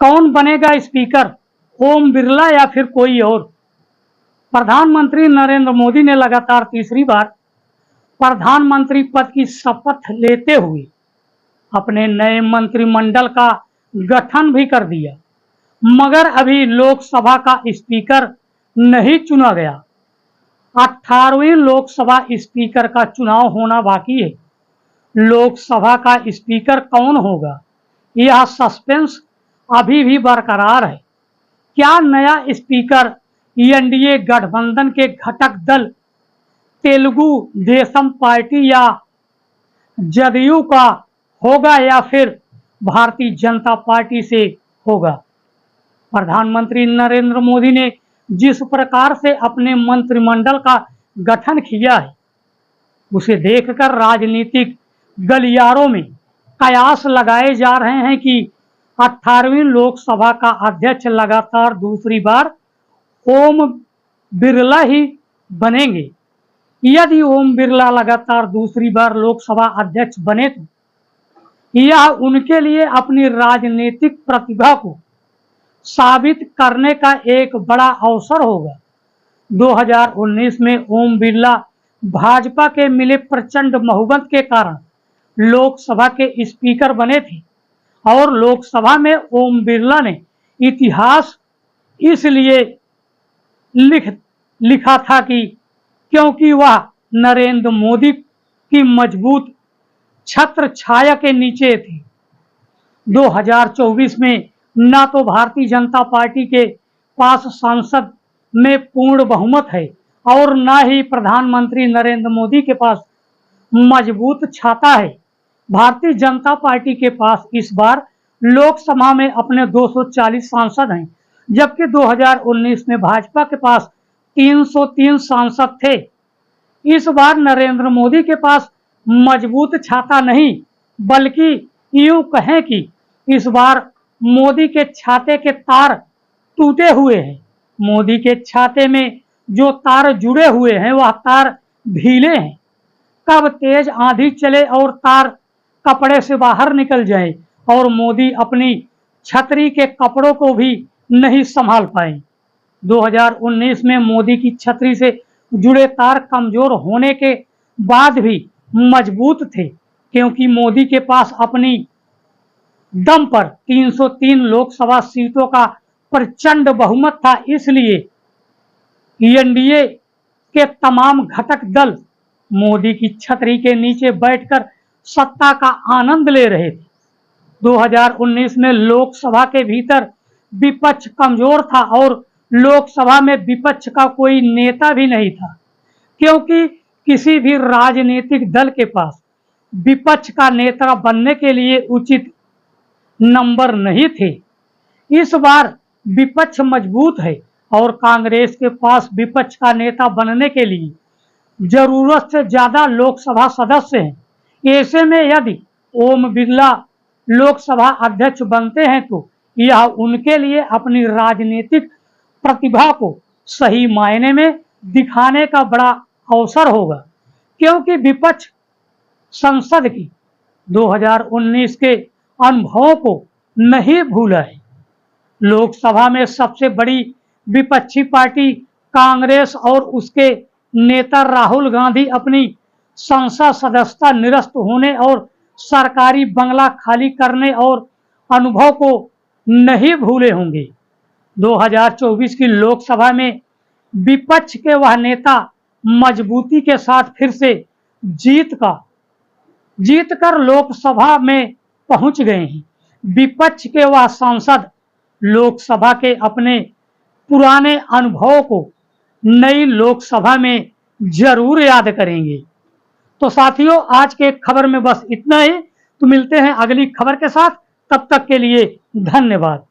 कौन बनेगा स्पीकर, ओम बिरला या फिर कोई और? प्रधानमंत्री नरेंद्र मोदी ने लगातार तीसरी बार प्रधानमंत्री पद की शपथ लेते हुए अपने नए मंत्रिमंडल का गठन भी कर दिया, मगर अभी लोकसभा का स्पीकर नहीं चुना गया। 18वीं लोकसभा स्पीकर का चुनाव होना बाकी है। लोकसभा का स्पीकर कौन होगा, यह सस्पेंस अभी भी बरकरार है। क्या नया स्पीकर एनडीए गठबंधन के घटक दल तेलुगु देशम पार्टी या जदयू का होगा या फिर भारतीय जनता पार्टी से होगा? प्रधानमंत्री नरेंद्र मोदी ने जिस प्रकार से अपने मंत्रिमंडल का गठन किया है, उसे देखकर राजनीतिक गलियारों में कयास लगाए जा रहे हैं कि 18वीं लोकसभा का अध्यक्ष लगातार दूसरी बार ओम बिरला ही बनेंगे। यदि ओम बिरला लगातार दूसरी बार लोकसभा अध्यक्ष बने तो यह उनके लिए अपनी राजनीतिक प्रतिभा को साबित करने का एक बड़ा अवसर होगा। 2019 में ओम बिरला भाजपा के मिले प्रचंड बहुमत के कारण लोकसभा के स्पीकर बने थे और लोकसभा में ओम बिरला ने इतिहास इसलिए लिखा था कि क्योंकि वह नरेंद्र मोदी की मजबूत छत्र छाया के नीचे थे। 2024 में न तो भारतीय जनता पार्टी के पास संसद में पूर्ण बहुमत है और न ही प्रधानमंत्री नरेंद्र मोदी के पास मजबूत छाता है। भारतीय जनता पार्टी के पास इस बार लोकसभा में अपने 240 सांसद हैं, जबकि 2019 में भाजपा के पास 303 सांसद थे। इस बार नरेंद्र मोदी के पास मजबूत छाता नहीं, बल्कि यूं कहें कि इस बार मोदी के छाते के तार टूटे हुए हैं। मोदी के छाते में जो तार जुड़े हुए हैं वह तार ढीले हैं। कब तेज आंधी चले और तार कपड़े से बाहर निकल जाए और मोदी अपनी छतरी के कपड़ों को भी नहीं संभाल पाए। 2019 में मोदी की छतरी से जुड़े तार कमजोर होने के बाद भी मजबूत थे, क्योंकि मोदी के पास अपनी दम पर 303 लोकसभा सीटों का प्रचंड बहुमत था। इसलिए एनडीए के तमाम घटक दल मोदी की छतरी के नीचे बैठकर सत्ता का आनंद ले रहे थे। 2019 में लोकसभा के भीतर विपक्ष कमजोर था और लोकसभा में विपक्ष का कोई नेता भी नहीं था, क्योंकि किसी भी राजनीतिक दल के पास विपक्ष का नेता बनने के लिए उचित नंबर नहीं थे। इस बार विपक्ष मजबूत है और कांग्रेस के पास विपक्ष का नेता बनने के लिए जरूरत से ज्यादा लोकसभा सदस्य हैं। ऐसे में यदि ओम बिरला लोकसभा अध्यक्ष बनते हैं तो यह उनके लिए अपनी राजनीतिक प्रतिभा को सही मायने में दिखाने का बड़ा अवसर होगा, क्योंकि विपक्ष संसद की 2019 के अनुभवों को नहीं भूला है। लोकसभा में सबसे बड़ी विपक्षी पार्टी कांग्रेस और उसके नेता राहुल गांधी अपनी संसद सदस्यता निरस्त होने और सरकारी बंगला खाली करने और अनुभव को नहीं भूले होंगे। 2024 की लोकसभा में विपक्ष के वह नेता मजबूती के साथ फिर से जीत कर लोकसभा में पहुंच गए हैं। विपक्ष के वह सांसद लोकसभा के अपने पुराने अनुभवों को नई लोकसभा में जरूर याद करेंगे। तो साथियों, आज के खबर में बस इतना ही। तो मिलते हैं अगली खबर के साथ, तब तक के लिए धन्यवाद।